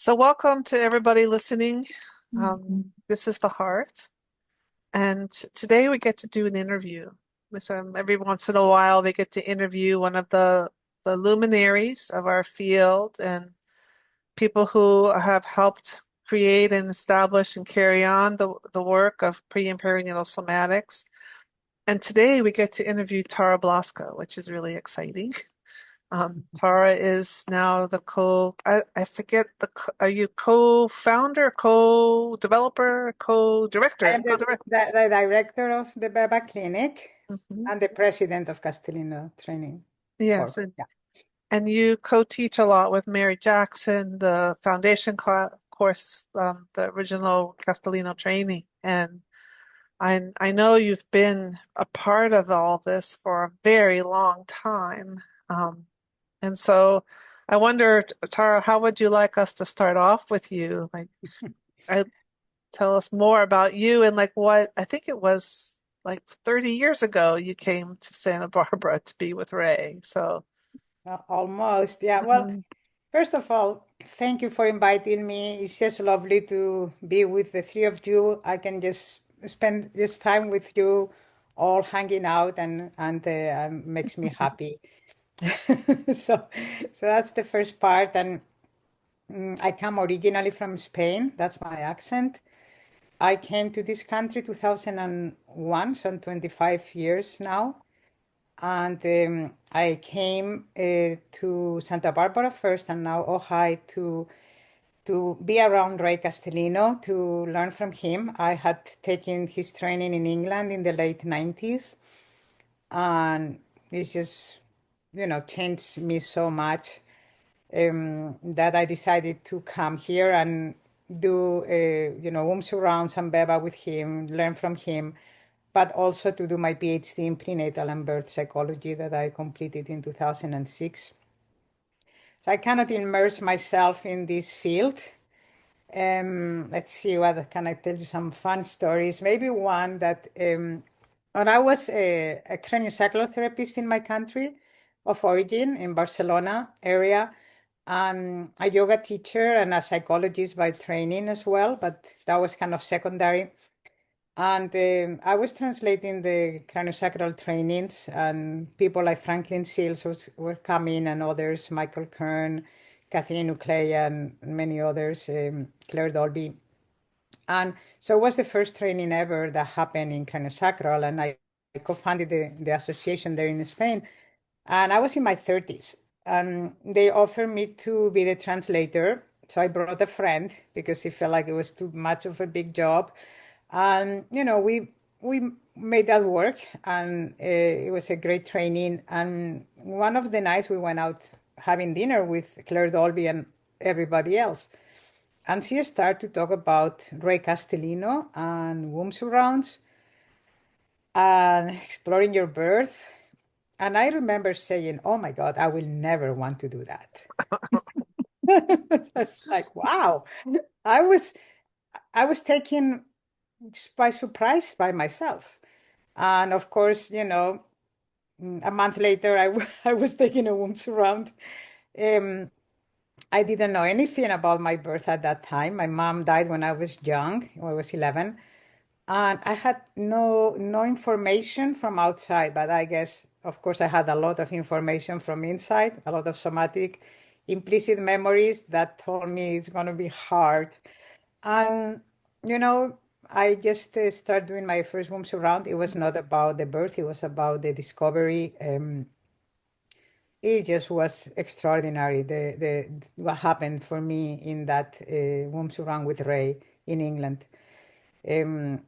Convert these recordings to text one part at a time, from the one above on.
So welcome to everybody listening. This is the Hearth, and today we get to do an interview. Every once in a while, we get to interview one of the luminaries of our field and people who have helped create and establish and carry on the work of pre and perinatal somatics. And today we get to interview Tara Blasco, which is really exciting. Tara is now I forget are you co-founder, co-developer, I co-director, am co-director? the director of the BEBA clinic Mhm. and the president of Castellino Training Corp. Yes, Yeah. and you co-teach a lot with Mary Jackson, the foundation course, the original Castellino training. And I know you've been a part of all this for a very long time. Um, and so I wonder, Tara, how would you like us to start off with you? I tell us more about you and like what I think it was like 30 years ago you came to Santa Barbara to be with Ray. So, Almost. Yeah. Well, mhm. first of all, thank you for inviting me. It's just lovely to be with the three of you. I can just spend this time with you all hanging out and makes me happy. So, so that's the first part. And I come originally from Spain. That's my accent. I came to this country 2001, so I'm 25 years now. And I came to Santa Barbara first and now Ojai to be around Ray Castellino to learn from him. I had taken his training in England in the late 90s, and it's just, changed me so much that I decided to come here and do, womb surrounds and BEBA with him, learn from him, but also to do my PhD in prenatal and birth psychology that I completed in 2006. So I cannot immerse myself in this field. Let's see, what can I tell you? Some fun stories. Maybe one that when I was a craniosacral therapist in my country of origin in Barcelona area, and a yoga teacher and a psychologist by training as well, but that was kind of secondary. And I was translating the craniosacral trainings, and people like Franklin Seals were coming, and others, Michael Kern, Catherine Ucleya, and many others, Claire Dolby. And so it was the first training ever that happened in craniosacral, and I co-founded the association there in Spain. And I was in my 30s, and they offered me to be the translator. So I brought a friend because it felt like it was too much of a big job. And we made that work, and it was a great training. And one of the nights we went out having dinner with Claire Dolby and everybody else. And she started to talk about Ray Castellino and womb surrounds and exploring your birth. And I remember saying, "Oh my God, I will never want to do that." That's like, wow. I was I was taken by surprise by myself. And of course, a month later, I was taking a womb surround. Um, I didn't know anything about my birth at that time. My mom died when I was young, when I was 11. And I had no information from outside, but I guess, of course, I had a lot of information from inside, a lot of somatic implicit memories that told me it's going to be hard. And, you know, I just started doing my first womb surround. It was not about the birth, it was about the discovery. It just was extraordinary, the what happened for me in that womb surround with Ray in England. Um,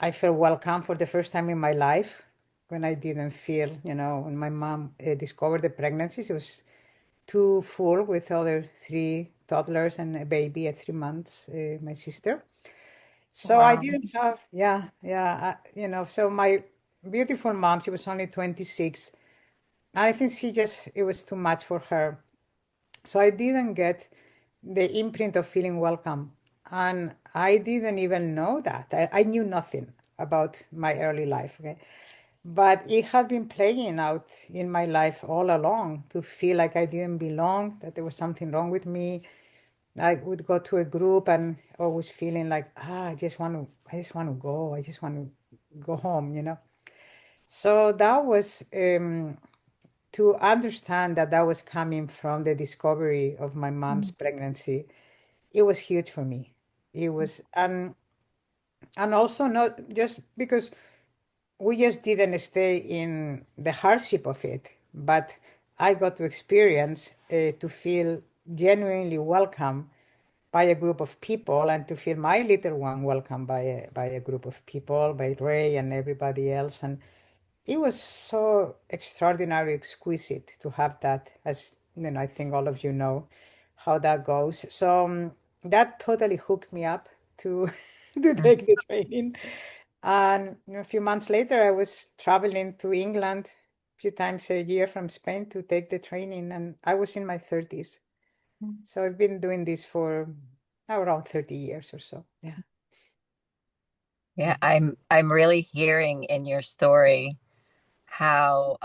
I felt welcome for the first time in my life when I didn't feel, when my mom discovered the pregnancy. She was too full with other three toddlers and a baby at 3 months, my sister. So I Wow. didn't have, yeah, yeah, so my beautiful mom, she was only 26. And I think it was too much for her. So I didn't get the imprint of feeling welcome. And I didn't even know that. I knew nothing about my early life. Okay? But it had been playing out in my life all along to feel like I didn't belong, that there was something wrong with me. I would go to a group and always feeling like, I just want to go. I just want to go home, you know. So that was to understand that that was coming from the discovery of my mom's pregnancy. It was huge for me. It was, and also not just because we just didn't stay in the hardship of it, but I got to experience to feel genuinely welcome by a group of people and to feel my little one welcome by a group of people, by Ray and everybody else. And it was so extraordinarily exquisite to have that, as you know, I think all of you know how that goes. So that totally hooked me up to to take the training. And a few months later, I was traveling to England a few times a year from Spain to take the training, and I was in my 30s. So I've been doing this for around 30 years or so. Yeah. Yeah, I'm really hearing in your story how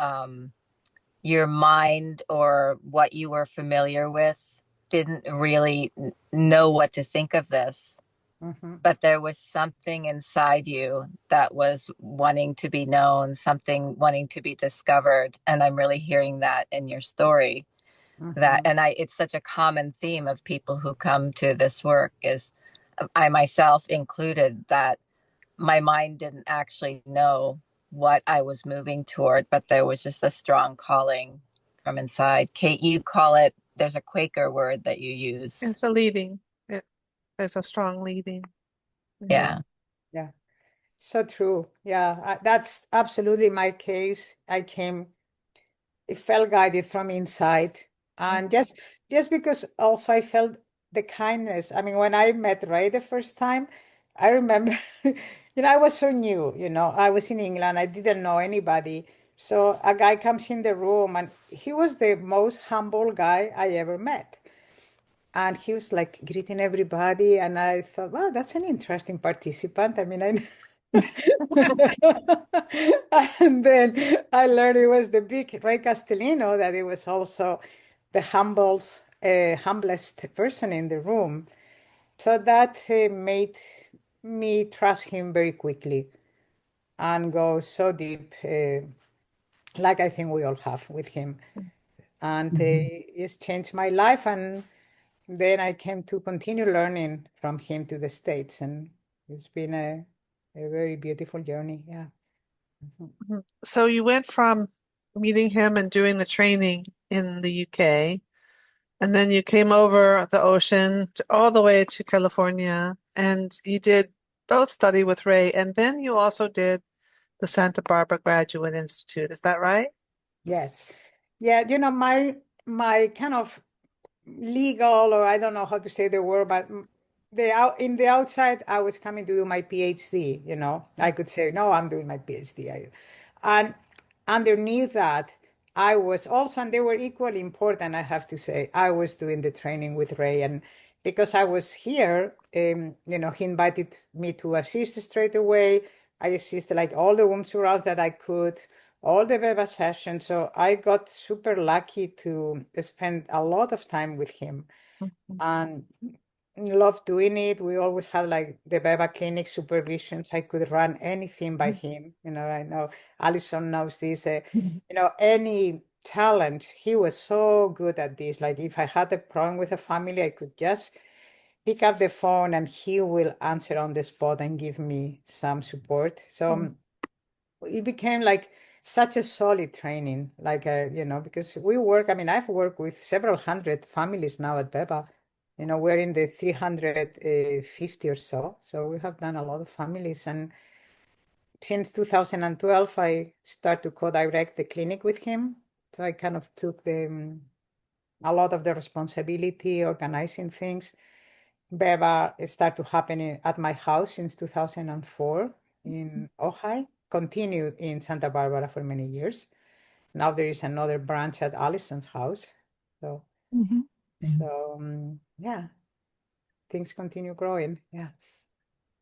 your mind or what you were familiar with didn't really know what to think of this, Hmm. but there was something inside you that was wanting to be known, something wanting to be discovered. And I'm really hearing that in your story. That, Hmm. and it's such a common theme of people who come to this work is I myself included, that my mind didn't actually know what I was moving toward, but there was just a strong calling from inside. Kate, you call it, there's a Quaker word that you use. It's a leading. It, there's a strong leading. Yeah. Yeah. Yeah. So true. Yeah. That's absolutely my case. It felt guided from inside. And just because also I felt the kindness. I mean, when I met Ray the first time, I remember, I was so new, I was in England, I didn't know anybody. So a guy comes in the room and he was the most humble guy I ever met. And he was like greeting everybody. And I thought, wow, that's an interesting participant. I mean, and then I learned it was the big Ray Castellino, that it was also the humblest person in the room. So that made me trust him very quickly and go so deep, like I think we all have with him. And it's changed my life. And then I came to continue learning from him to the States. And it's been a very beautiful journey. Yeah. Mhm. So you went from meeting him and doing the training in the UK, and then you came over the ocean all the way to California, and you did both study with Ray, and then you also did the Santa Barbara Graduate Institute. Is that right? Yes. Yeah, my kind of legal, or I don't know how to say the word, but in the outside I was coming to do my PhD, I could say no, I'm doing my PhD. And underneath that I was also, and they were equally important, I have to say, I was doing the training with Ray. And because I was here, he invited me to assist straight away. I assisted like all the womb rounds that I could, all the BEBA sessions. So I got super lucky to spend a lot of time with him Mhm. and loved doing it. We always had like the BEBA clinic supervisions. I could run anything by him. I know Alison knows this. Any challenge, he was so good at this. Like if I had a problem with a family, I could just pick up the phone and he will answer on the spot and give me some support. So it became like such a solid training, like because I mean, I've worked with several hundred families now at BEBA. We're in the 350 or so. So we have done a lot of families. And since 2012, I start to co-direct the clinic with him. So I kind of took a lot of the responsibility, organizing things. BEBA started to happen at my house since 2004 in Ojai, continued in Santa Barbara for many years. Now there is another branch at Allison's house. So, Mhm. yeah, things continue growing. Yeah.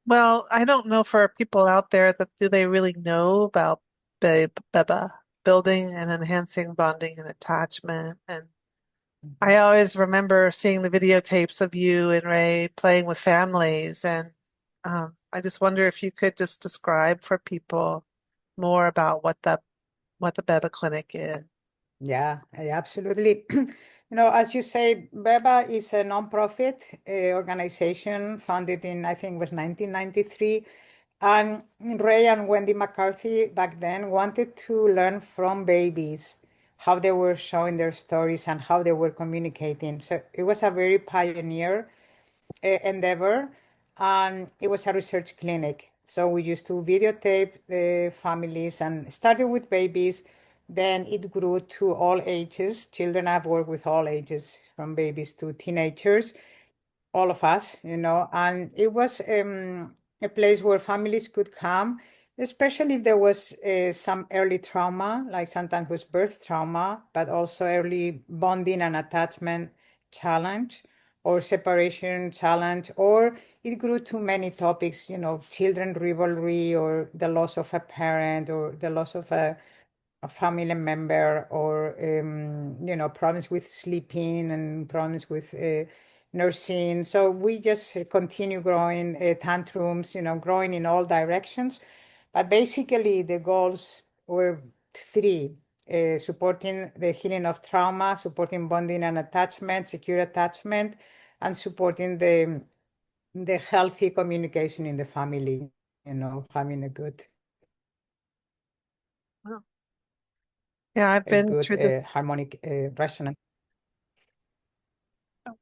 Well, I don't know for people out there that do they really know about BEBA, building and enhancing bonding and attachment, and I always remember seeing the videotapes of you and Ray playing with families, and I just wonder if you could just describe for people more about what the BEBA clinic is. Yeah, absolutely. As you say, BEBA is a nonprofit organization founded in, I think it was 1993. And Ray and Wendy McCarthy back then wanted to learn from babies how they were showing their stories and how they were communicating. So it was a very pioneer endeavor, and it was a research clinic. So we used to videotape the families and started with babies. Then it grew to all ages. Children have worked with all ages, from babies to teenagers, all of us, and it was a place where families could come, especially if there was some early trauma, like sometimes was birth trauma, but also early bonding and attachment challenge or separation challenge, or it grew to many topics, children rivalry or the loss of a parent or the loss of a family member, or problems with sleeping and problems with nursing. So we just continue growing, tantrums, growing in all directions. But basically the goals were three: supporting the healing of trauma, supporting bonding and attachment, secure attachment, and supporting the healthy communication in the family, having Oh. Yeah, I've a been good through this. harmonic resonance. Oh,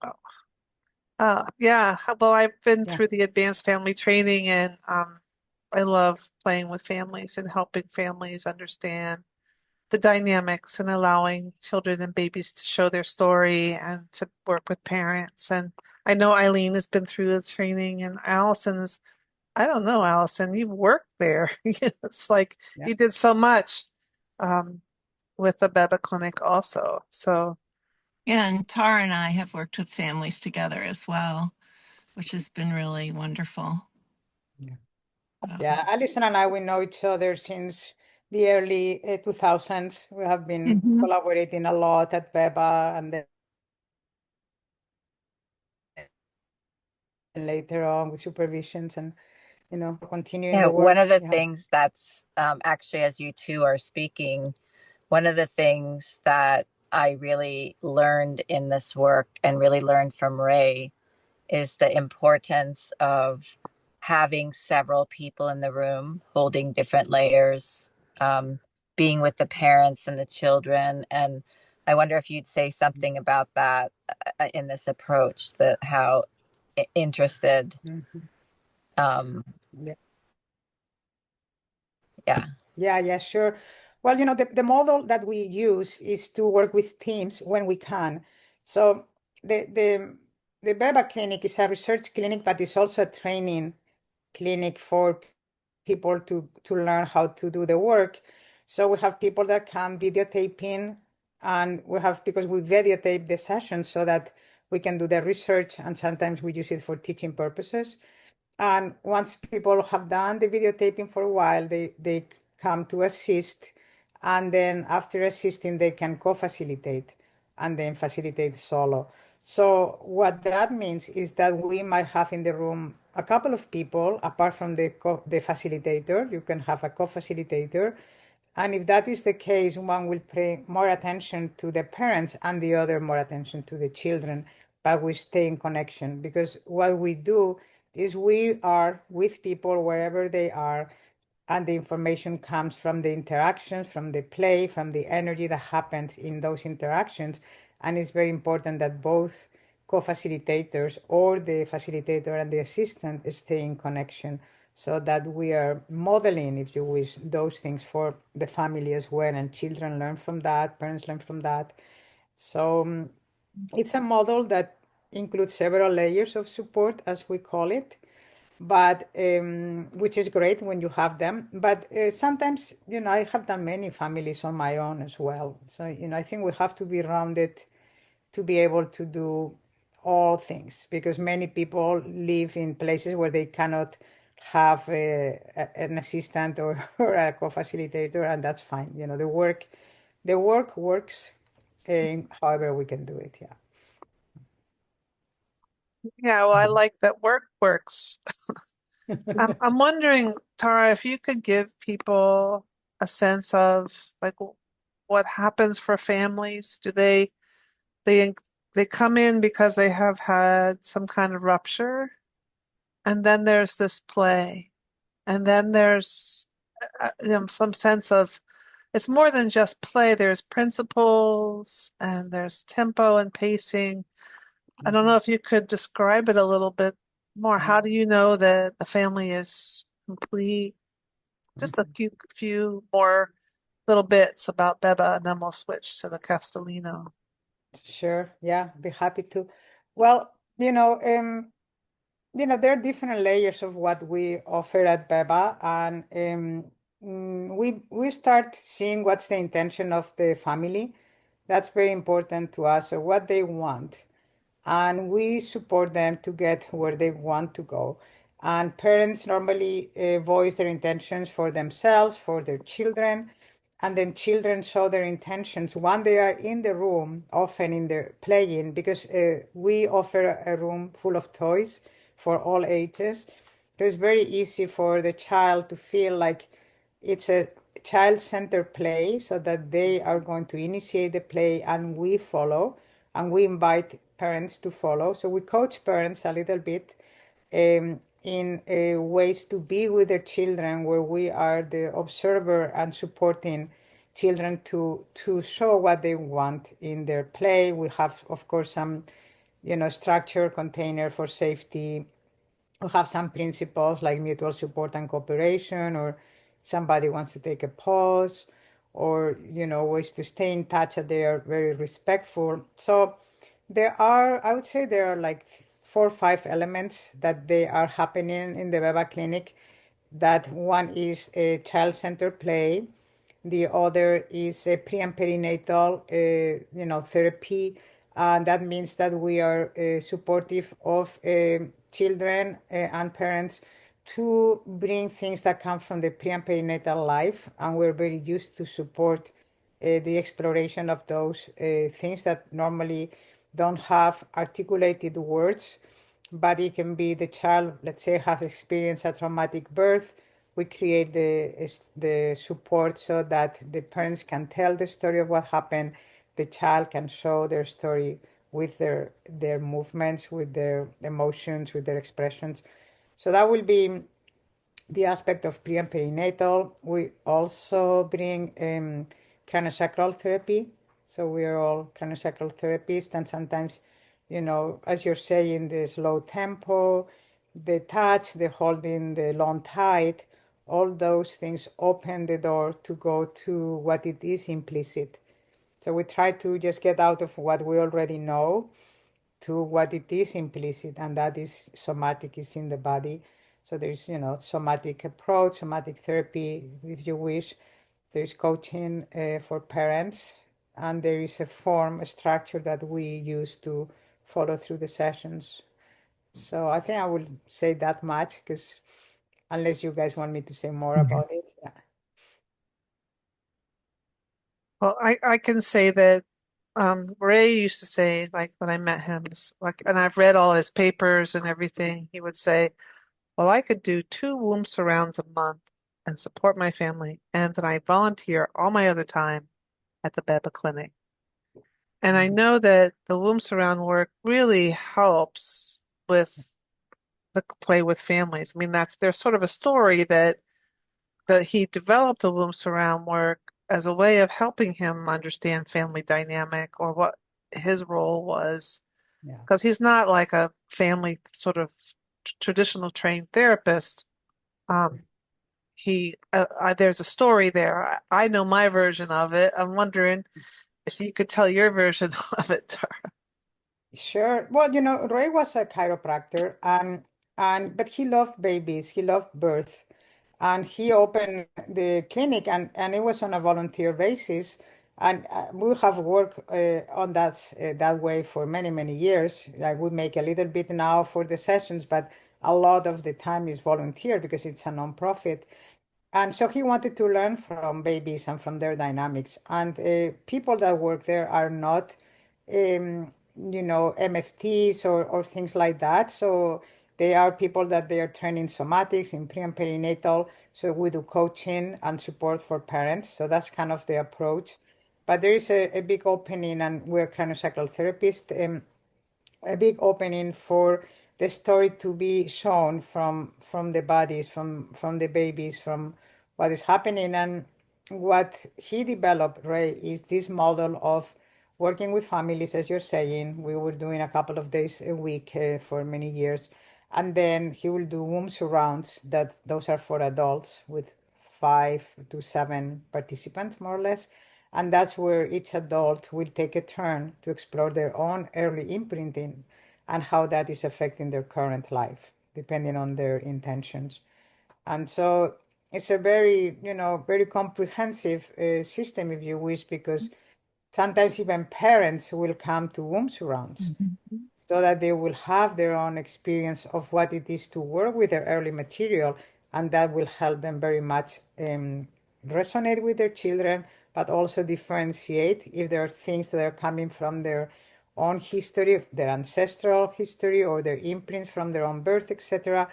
wow. Yeah, well, I've been Yeah. through the advanced family training, and I love playing with families and helping families understand the dynamics and allowing children and babies to show their story and to work with parents. And I know Eileen has been through the training, and I don't know, Allison, you've worked there. It's like Yeah. you did so much um, with the BEBA clinic also. So, Yeah, and Tara and I have worked with families together as well, which has been really wonderful. Yeah. Um, Yeah, Alison and I, we know each other since the early 2000s. We have been mhm. collaborating a lot at BEBA, and then later on with supervisions and, continuing Yeah, the one work. of the Yeah. things that's actually, as you two are speaking, one of the things that I really learned in this work and really learned from Ray is the importance of having several people in the room holding different layers, um, being with the parents and the children. And I wonder if you'd say something about that in this approach, that how interested. Mhm. Um, Yeah. yeah. Yeah, sure. Well, the model that we use is to work with teams when we can. So the BEBA clinic is a research clinic, but it's also a training clinic for people to learn how to do the work. So we have people that come videotaping, and because we videotape the sessions so that we can do the research, and sometimes we use it for teaching purposes. And once people have done the videotaping for a while, they come to assist. And then after assisting, they can co-facilitate and then facilitate solo. So what that means is that we might have in the room a couple of people, apart from the facilitator. You can have a co-facilitator. And if that is the case, one will pay more attention to the parents and the other more attention to the children, but we stay in connection, because what we do is we are with people wherever they are, and the information comes from the interactions, from the play, from the energy that happens in those interactions. And it's very important that both co-facilitators or the facilitator and the assistant stay in connection, so that we are modeling, if you wish, those things for the family as well. And children learn from that, parents learn from that. So it's a model that includes several layers of support, as we call it, but which is great when you have them. But sometimes, I have done many families on my own as well. So, I think we have to be rounded to be able to do all things, because many people live in places where they cannot have an assistant or, or a co-facilitator, and that's fine. The work works however we can do it. Yeah. Yeah, well, I like that work works. I'm wondering, Tara, if you could give people a sense of like what happens for families. Do they they come in because they have had some kind of rupture, and then there's this play, and then there's some sense of it's more than just play. There's principles and there's tempo and pacing. I don't know if you could describe it a little bit more. How do you know that the family is complete? Just a few more little bits about BEBA, and then we'll switch to the Castellino. Sure. Yeah, be happy to. Well, there are different layers of what we offer at BEBA, and we start seeing what's the intention of the family. That's very important to us, or what they want, and we support them to get where they want to go. And parents normally voice their intentions for themselves, for their children, and then children show their intentions when they are in the room, often in the playing, because we offer a room full of toys for all ages. So it's very easy for the child to feel like it's a child-centered play, so that they are going to initiate the play and we follow, and we invite parents to follow. So we coach parents a little bit in ways to be with their children, where we are the observer and supporting children to show what they want in their play. We have, of course, some structure container for safety. We have some principles like mutual support and cooperation, or somebody wants to take a pause, or ways to stay in touch, that they are very respectful. So I would say there are like 4 or 5 elements that they are happening in the BEBA clinic. That one is a child-centered play. The other is a pre and perinatal, therapy, and that means that we are supportive of children and parents to bring things that come from the pre and perinatal life, and we're very used to support the exploration of those things that normally don't have articulated words, but it can be the child, let's say, have experienced a traumatic birth. We create the support so that the parents can tell the story of what happened. The child can show their story with their movements, with their emotions, with their expressions. So that will be the aspect of pre and perinatal. We also bring craniosacral therapy. So we are all craniosacral therapists, and sometimes, as you're saying, the slow tempo, the touch, the holding, the long tight, all those things open the door to go to what it is implicit. So we try to just get out of what we already know to what it is implicit, and that is somatic, is in the body. So there's, somatic approach, somatic therapy, if you wish. There's coaching for parents, and there is a form, a structure that we use to follow through the sessions. So I think I will say that much, because unless you guys want me to say more about it. Yeah. Well, I can say that Ray used to say, like when I met him, like, and I've read all his papers and everything, he would say, well, I could do 2 womb surrounds a month and support my family, and then I volunteer all my other time at the BEBA clinic. And I know that the womb surround work really helps with the play with families. I mean, there's sort of a story that he developed the womb surround work as a way of helping him understand family dynamic or what his role was. Yeah. Because he's not like a family sort of traditional trained therapist. There's a story there. I know my version of it. I'm wondering if you could tell your version of it, Tara. Sure. Well, Ray was a chiropractor, but he loved babies. He loved birth, and he opened the clinic, and it was on a volunteer basis. And we have worked on that way for many, many years. Like, we make a little bit now for the sessions, but a lot of the time is volunteer because it's a nonprofit. And so he wanted to learn from babies and from their dynamics. And people that work there are not, MFTs or things like that. So they are people that they are trained in somatics, in pre and perinatal. So we do coaching and support for parents. So that's kind of the approach. But there is a big opening, and we're craniosacral therapists. A big opening for the story to be shown from the bodies, from the babies, from what is happening. And what he developed, Ray, is this model of working with families, as you're saying. We were doing a couple of days a week for many years. And then he will do womb surrounds, that those are for adults with 5 to 7 participants, more or less. And that's where each adult will take a turn to explore their own early imprinting and how that is affecting their current life, depending on their intentions. And so it's a very, very comprehensive system, if you wish, because sometimes even parents will come to womb surrounds so that they will have their own experience of what it is to work with their early material, and that will help them very much resonate with their children, but also differentiate if there are things that are coming from their own history, their ancestral history, or their imprints from their own birth, etc.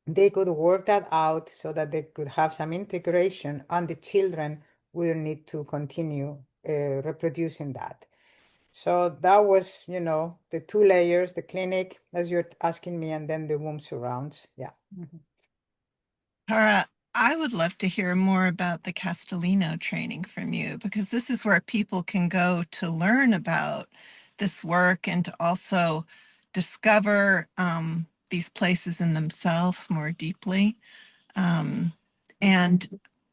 They could work that out so that they could have some integration, and the children will need to continue reproducing that. So that was, the 2 layers, the clinic, as you're asking me, and then the womb surrounds. Yeah. Mhm. Tara, I would love to hear more about the Castellino training from you, because this is where people can go to learn about this work and to also discover these places in themselves more deeply. And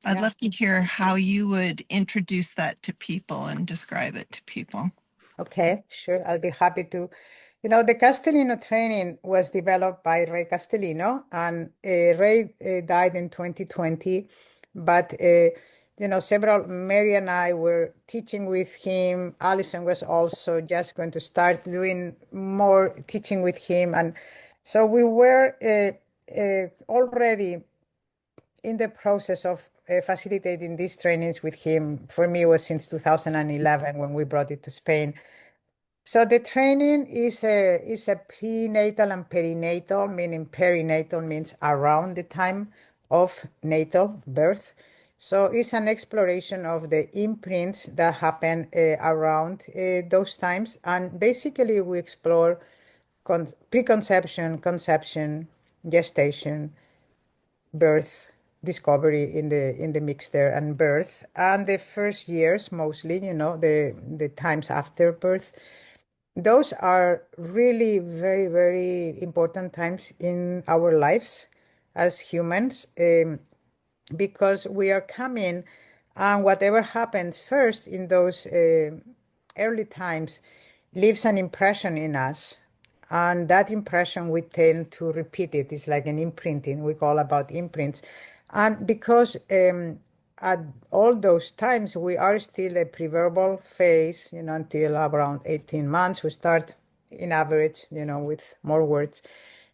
I'd Yeah. love to hear how you would introduce that to people and describe it to people. Okay, sure. I'll be happy to. The Castellino training was developed by Ray Castellino, and Ray died in 2020. But, Mary and I were teaching with him. Alison was also just going to start doing more teaching with him. And so we were already in the process of facilitating these trainings with him. For me, it was since 2011 when we brought it to Spain. So the training is a prenatal and perinatal, meaning perinatal means around the time of natal birth. So it's an exploration of the imprints that happen around those times. And basically we explore preconception, conception, gestation, birth, discovery in the mix there, and birth, and the first years mostly, the times after birth. Those are really very, very important times in our lives as humans, because we are coming, and whatever happens first in those early times leaves an impression in us. And that impression, we tend to repeat it. It's like an imprinting. We call about imprints. And because at all those times, we are still a preverbal phase, until around 18 months, we start in average, with more words.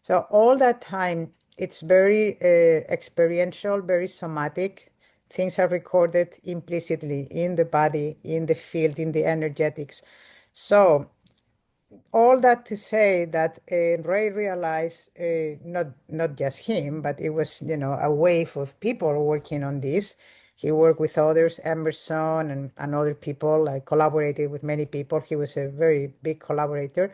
So all that time, it's very experiential, very somatic. Things are recorded implicitly in the body, in the field, in the energetics. So all that to say that Ray realized, not just him, but it was, a wave of people working on this. He worked with others, Emerson and other people. I collaborated with many people. He was a very big collaborator.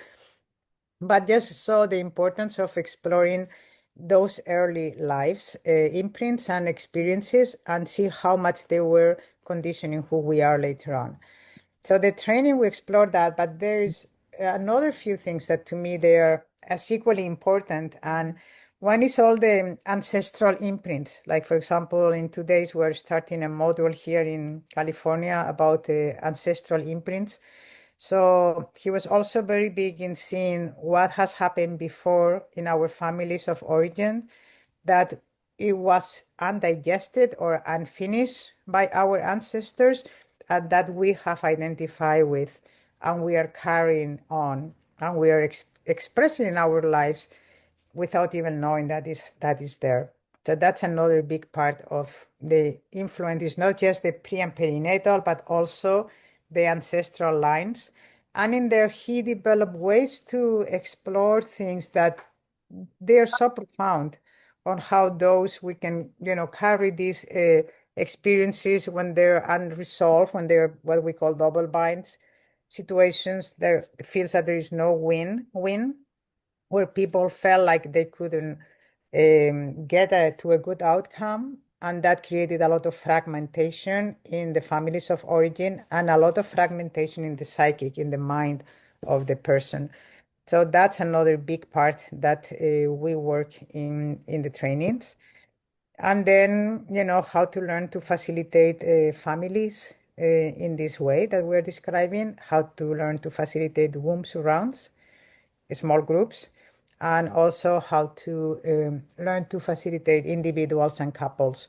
But just saw the importance of exploring those early lives, imprints and experiences, and see how much they were conditioning who we are later on. So the training, we explored that, but there's another few things that to me they are as equally important. And one is all the ancestral imprints. Like, for example, in 2 days, we're starting a module here in California about the ancestral imprints. So he was also very big in seeing what has happened before in our families of origin, that it was undigested or unfinished by our ancestors, and that we have identified with, and we are carrying on, and we are expressing in our lives without even knowing that is there. So that's another big part of the influence. It's not just the pre and perinatal, but also the ancestral lines. And in there, he developed ways to explore things that they are so profound on how those we can, carry these experiences when they're unresolved, when they're what we call double binds situations. There feels that there is no win, where people felt like they couldn't get to a good outcome. And that created a lot of fragmentation in the families of origin and a lot of fragmentation in the psychic, in the mind of the person. So that's another big part that we work in the trainings. And then, how to learn to facilitate families in this way that we're describing, how to learn to facilitate womb surrounds, small groups, and also how to learn to facilitate individuals and couples.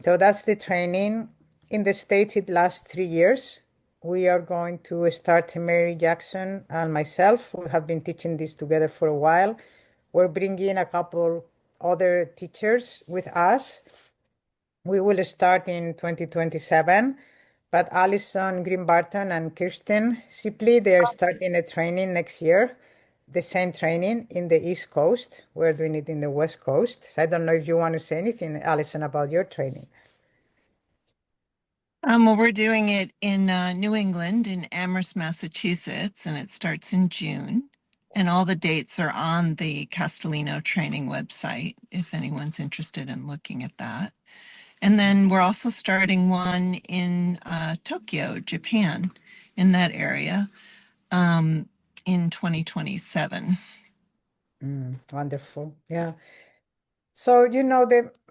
So that's the training. In the States, it lasts 3 years. We are going to start, Mary Jackson and myself. We have been teaching this together for a while. We're bringing a couple other teachers with us. We will start in 2027, but Alison Greene-Barton and Kristin Sipley, they are starting a training next year, the same training in the East Coast. We're doing it in the West Coast. So I don't know if you want to say anything, Alison, about your training. Well, we're doing it in New England, in Amherst, Massachusetts, and it starts in June. And all the dates are on the Castellino training website, if anyone's interested in looking at that. And then we're also starting one in Tokyo, Japan, in that area, in 2027. Wonderful. Yeah. So,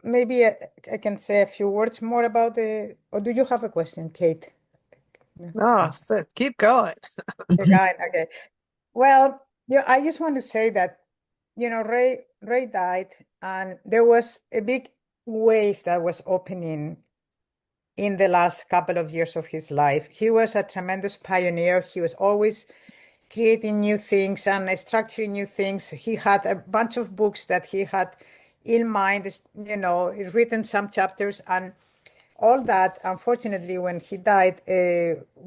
maybe I can say a few words more about or do you have a question, Kate? Oh, so keep going. Okay. Well, yeah, I just want to say that, Ray died, and there was a big wave that was opening in the last couple of years of his life. He was a tremendous pioneer. He was always creating new things and structuring new things. He had a bunch of books that he had in mind, written some chapters, and all that, unfortunately, when he died,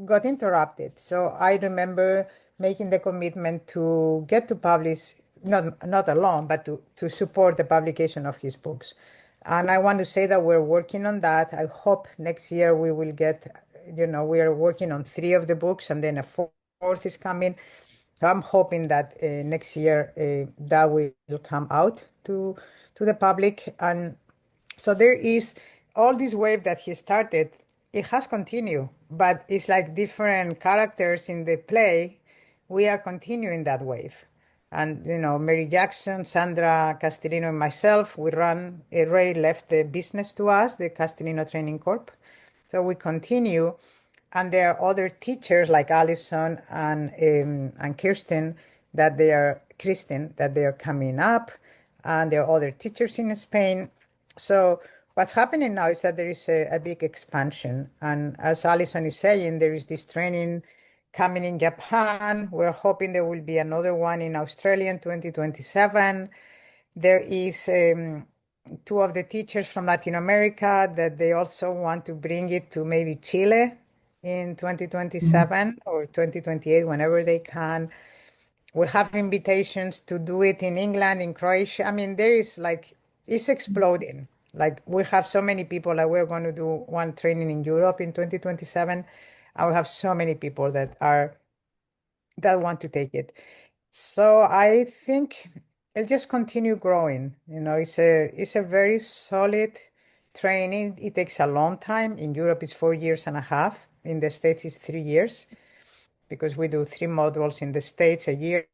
got interrupted. So I remember making the commitment to get to publish, not alone, but to support the publication of his books. And I want to say that we're working on that. I hope next year we will get, we are working on 3 of the books, and then a fourth is coming. So I'm hoping that next year that will come out to the public. And so there is all this wave that he started. It has continued, but it's like different characters in the play. We are continuing that wave. And, Mary Jackson, Sandra Castellino, and myself, we run, Ray left the business to us, the Castellino Training Corp. So we continue. And there are other teachers like Alison and Kristin that they are coming up. And there are other teachers in Spain. So what's happening now is that there is a big expansion. And as Alison is saying, there is this training coming in Japan. We're hoping there will be another one in Australia in 2027. There is 2 of the teachers from Latin America that they also want to bring it to maybe Chile in 2027 or 2028, whenever they can. We have invitations to do it in England, in Croatia. I mean, there is it's exploding. Like, we have so many people that we're going to do one training in Europe in 2027. And we have so many people that want to take it. So I think it'll just continue growing. It's a very solid training. It takes a long time. In Europe, it's 4 years and a half. In the States, it's 3 years, because we do 3 modules in the States a year,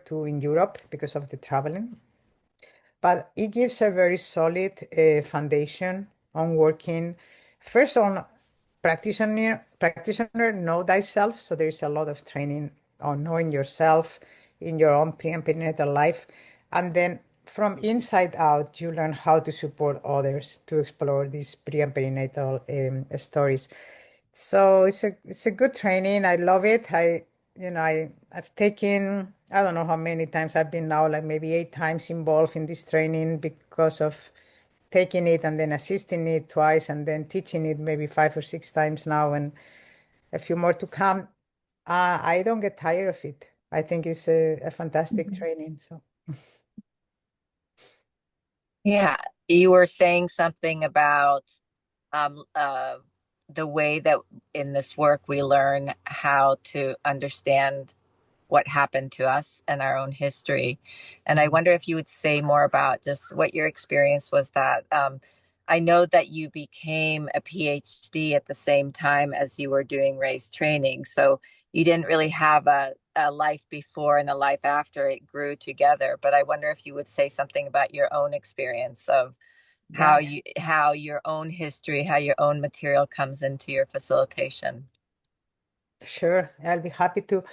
2 in Europe because of the traveling. But it gives a very solid foundation on working first on practitioner know thyself. So there's a lot of training on knowing yourself in your own pre and perinatal life. And then from inside out, you learn how to support others to explore these pre and perinatal stories. So it's a good training. I love it. I've taken, I don't know how many times I've been now, like maybe 8 times involved in this training because of taking it and then assisting it twice and then teaching it maybe 5 or 6 times now and a few more to come. I don't get tired of it. I think it's a fantastic training. So Yeah, you were saying something about um, uh, the way that in this work we learn how to understand what happened to us and our own history. And I wonder if you would say more about just what your experience was that. I know that you became a PhD at the same time as you were doing race training. So you didn't really have a life before and a life after. It grew together. But I wonder if you would say something about your own experience of yeah, how your own history, how your own material comes into your facilitation. sure. I'll be happy to.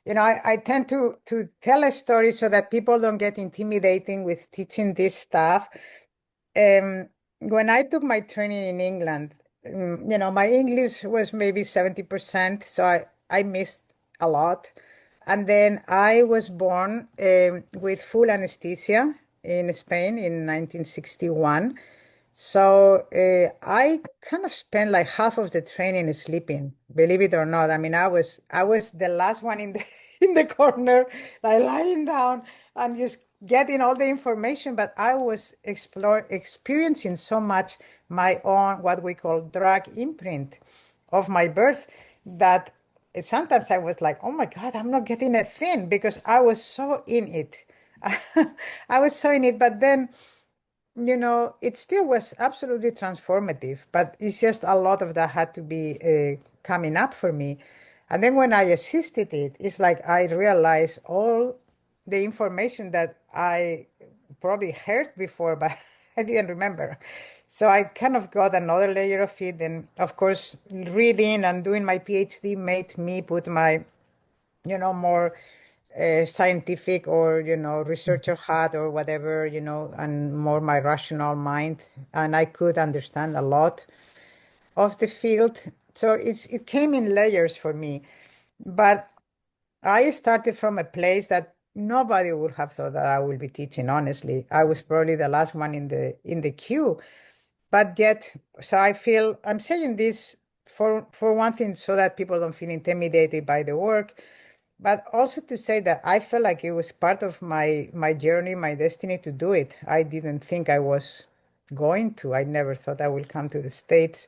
I tend to tell a story so that people don't get intimidating with teaching this stuff. When I took my training in England, my English was maybe 70%, so I missed a lot. And then I was born with full anesthesia in Spain in 1961. So I kind of spent like half of the training sleeping, believe it or not. I mean, I was the last one in the in the corner, like lying down and just getting all the information. But I was experiencing so much my own what we call drug imprint of my birth that sometimes I was like, oh my God, I'm not getting a thing because I was so in it. I was so in it, but then it still was absolutely transformative, but it's just a lot of that had to be coming up for me. And then when I assisted it, it's like I realized all the information that I probably heard before, but I didn't remember. So I kind of got another layer of it. And of course, reading and doing my PhD made me put my, more scientific or researcher hat or whatever, and more my rational mind, and I could understand a lot of the field. So it came in layers for me, but I started from a place that nobody would have thought that I will be teaching. Honestly, I was probably the last one in the queue, but yet, so I feel I'm saying this for one thing, so that people don't feel intimidated by the work, but also to say that I felt like it was part of my journey, my destiny to do it. I didn't think I was going to. I never thought I would come to the States.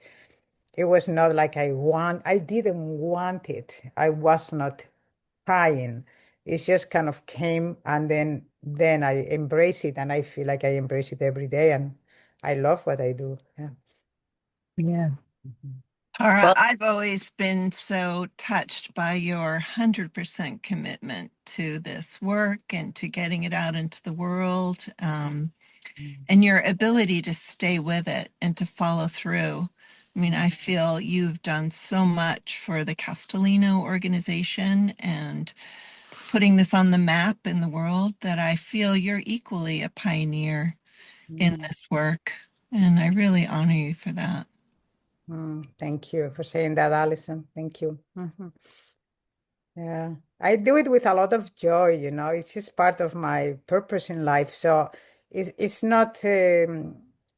It was not like I didn't want it. I was not trying. It just kind of came, and then I embrace it, and I feel like I embrace it every day, and I love what I do. Yeah. Yeah. Mhm. Tara, Well, I've always been so touched by your 100% commitment to this work and to getting it out into the world, and your ability to stay with it and to follow through. I mean, I feel you've done so much for the Castellino organization and putting this on the map in the world that I feel you're equally a pioneer in Mm. this work. And I really honor you for that. Thank you for saying that, Alison. Thank you. Mhm. Yeah, I do it with a lot of joy, It's just part of my purpose in life. So it's not an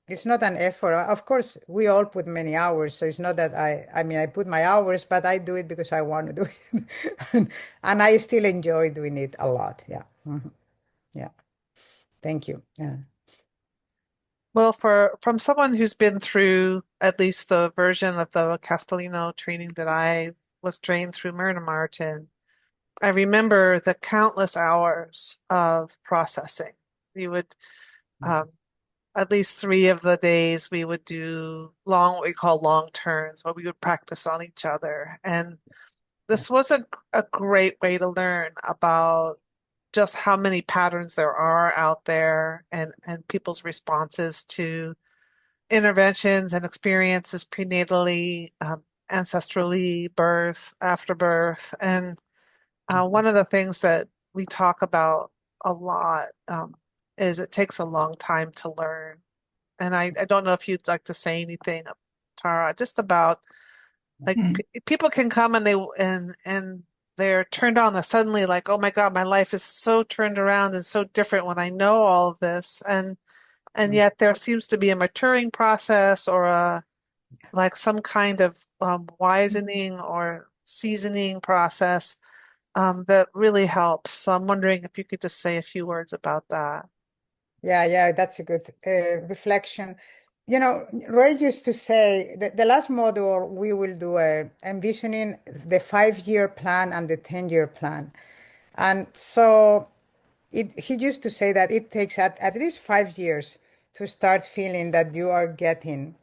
effort. Of course, we all put many hours, so it's not that I mean, I put my hours, but I do it because I want to do it. And I still enjoy doing it a lot. Yeah. Yeah. Thank you. Yeah. Well, from someone who's been through at least the version of the Castellino training that I was trained through Myrna Martin, I remember the countless hours of processing. You would, um, at least 3 of the days, we would do what we call long turns, where we would practice on each other. And Yeah. this was a great way to learn about just how many patterns there are out there and people's responses to interventions and experiences prenatally, ancestrally, birth, after birth. And one of the things that we talk about a lot is it takes a long time to learn. And I don't know if you'd like to say anything, Tara, just about like Mm. people can come and they're turned on. They're suddenly like, oh my God, my life is so turned around and so different when I know all of this. and yet there seems to be a maturing process or like some kind of wisening or seasoning process that really helps. So I'm wondering if you could just say a few words about that. Yeah, that's a good reflection. You know, Ray used to say that the last module we will do envisioning the 5-year plan and the 10-year plan. And so he used to say that it takes at least 5 years to start feeling that you are getting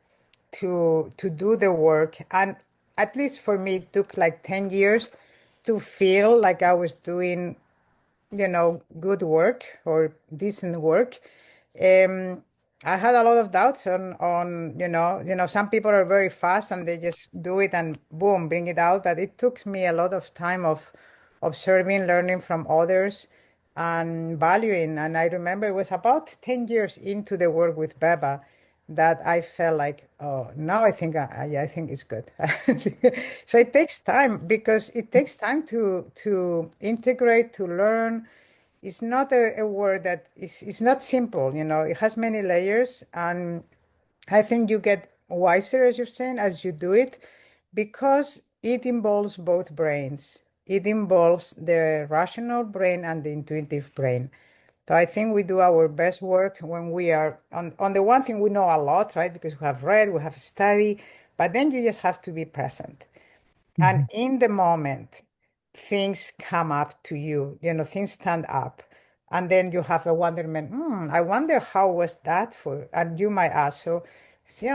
to do the work. And at least for me, it took like 10 years to feel like I was doing, good work or decent work. Um, I had a lot of doubts on, some people are very fast and they just do it and boom, bring it out. But it took me a lot of time of observing, learning from others and valuing. And I remember it was about 10 years into the work with BEBA that I felt like, oh, now I think, yeah, I think it's good. So it takes time because it takes time to integrate, to learn. It's not a word that is not simple, it has many layers. And I think you get wiser, as you're saying, as you do it, because it involves both brains. It involves the rational brain and the intuitive brain. So I think we do our best work when we are on the one thing we know a lot, right? Because we have read, we have studied, but then you just have to be present. And in the moment, things come up to you, things stand up. And then you have a wonderment, I wonder how was that for, and you might ask, so,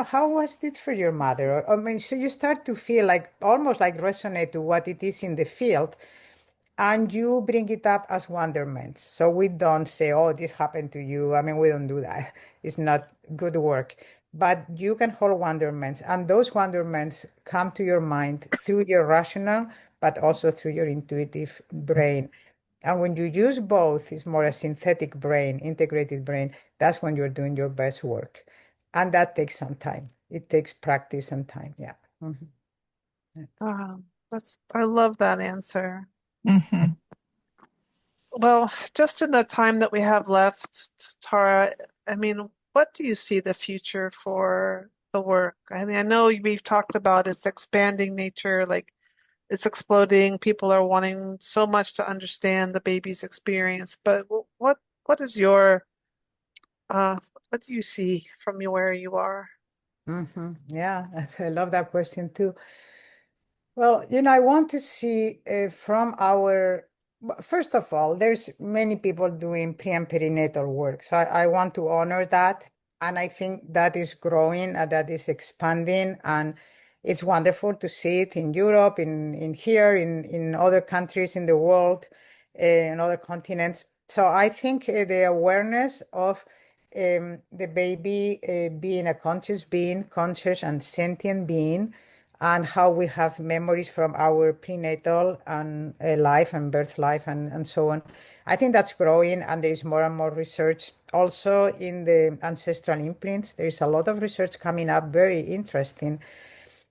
how was it for your mother? Or, I mean, so you start to feel like almost like resonate to what it is in the field and you bring it up as wonderments. So we don't say, oh, this happened to you. I mean, we don't do that. It's not good work. But you can hold wonderments, and those wonderments come to your mind through your rational, but also through your intuitive brain. And when you use both, it's more a synthetic brain, integrated brain. That's when you're doing your best work. And that takes some time. It takes practice and time. Yeah. Mhm. I love that answer. Mm-hmm. Well, just in the time that we have left, Tara, I mean, what do you see the future for the work? I mean, I know we've talked about its expanding nature, like it's exploding. People are wanting so much to understand the baby's experience, but what is your what do you see from where you are? Yeah, I love that question too. Well, I want to see from first of all, there's many people doing pre and perinatal work. So I want to honor that. And I think that is growing and that is expanding. And it's wonderful to see it in Europe, in here, in other countries in the world, in other continents. So I think the awareness of the baby being a conscious being, conscious and sentient being, and how we have memories from our prenatal and life and birth life and so on. I think that's growing, and there is more and more research. Also in the ancestral imprints, there is a lot of research coming up, very interesting.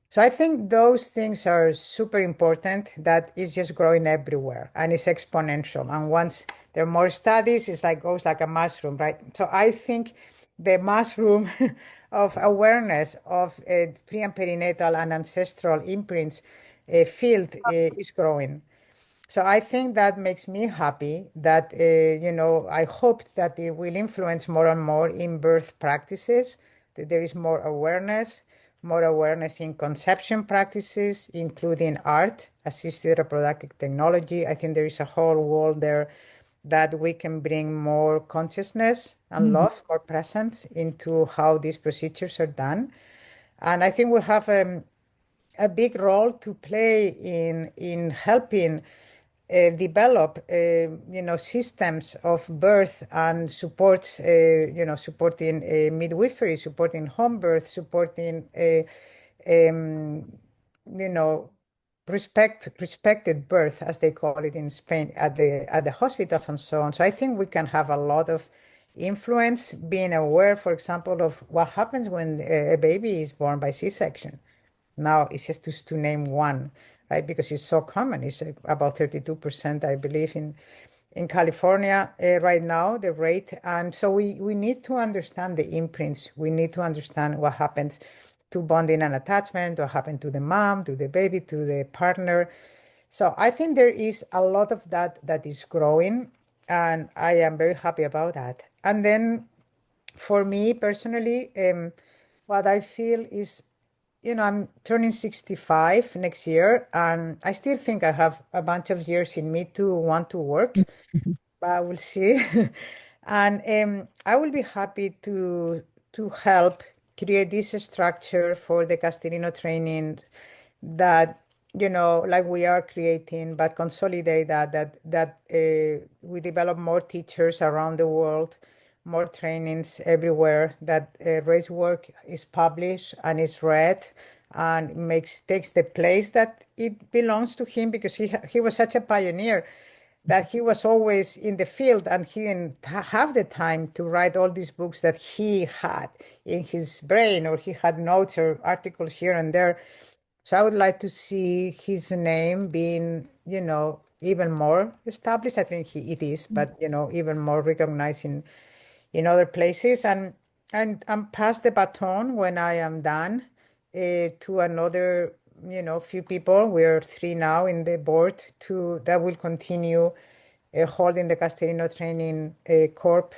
So I think those things are super important. That is just growing everywhere and it's exponential. And once there are more studies, it's like goes like a mushroom, right? So I think the mushroom of awareness of pre and perinatal and ancestral imprints field is growing. So I think that makes me happy that, I hope that it will influence more and more in birth practices, that there is more awareness in conception practices, including art, assisted reproductive technology. I think there is a whole world there that we can bring more consciousness and love, more presence into how these procedures are done. And I think we have a big role to play in helping develop systems of birth and supports supporting midwifery, supporting home birth, supporting um, you know respected birth, as they call it in Spain, at the hospitals and so on. So I think we can have a lot of influence, being aware, for example, of what happens when a baby is born by C-section. Now it's just to name one, right? Because it's so common. It's about 32%, I believe, in California right now, the rate. And so we need to understand the imprints. We need to understand what happens to bonding and attachment, what happened to the mom, to the baby, to the partner. So I think there is a lot of that that is growing, and I am very happy about that. And then for me personally, what I feel is, I'm turning 65 next year, and I still think I have a bunch of years in me to want to work, but we'll see. And I will be happy to help create this structure for the Castellino training that, like we are creating, but consolidate that we develop more teachers around the world, more trainings everywhere, that Ray's work is published and is read and takes the place that it belongs to him, because he was such a pioneer that he was always in the field, and he didn't have the time to write all these books that he had in his brain, or he had notes or articles here and there. So I would like to see his name being, even more established. I think it is, but even more recognized in other places, and pass the baton when I am done to another, few people. We're three now in the board that will continue holding the Castellino training corp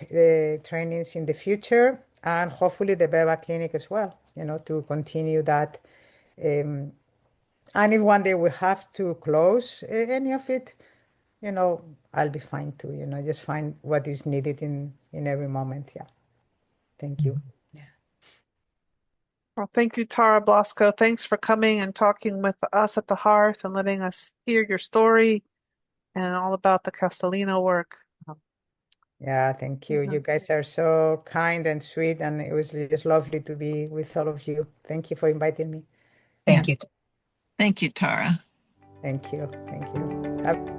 trainings in the future, and hopefully the BEBA clinic as well, to continue that. And if one day we have to close any of it, I'll be fine too, just find what is needed in every moment. Yeah. Thank you. Well, thank you, Tara Blasco. Thanks for coming and talking with us at the Hearth and letting us hear your story and all about the Castellino work. Yeah, thank you. You guys are so kind and sweet, and it was just lovely to be with all of you. Thank you for inviting me. Thank you. Thank you, Tara. Thank you. Thank you.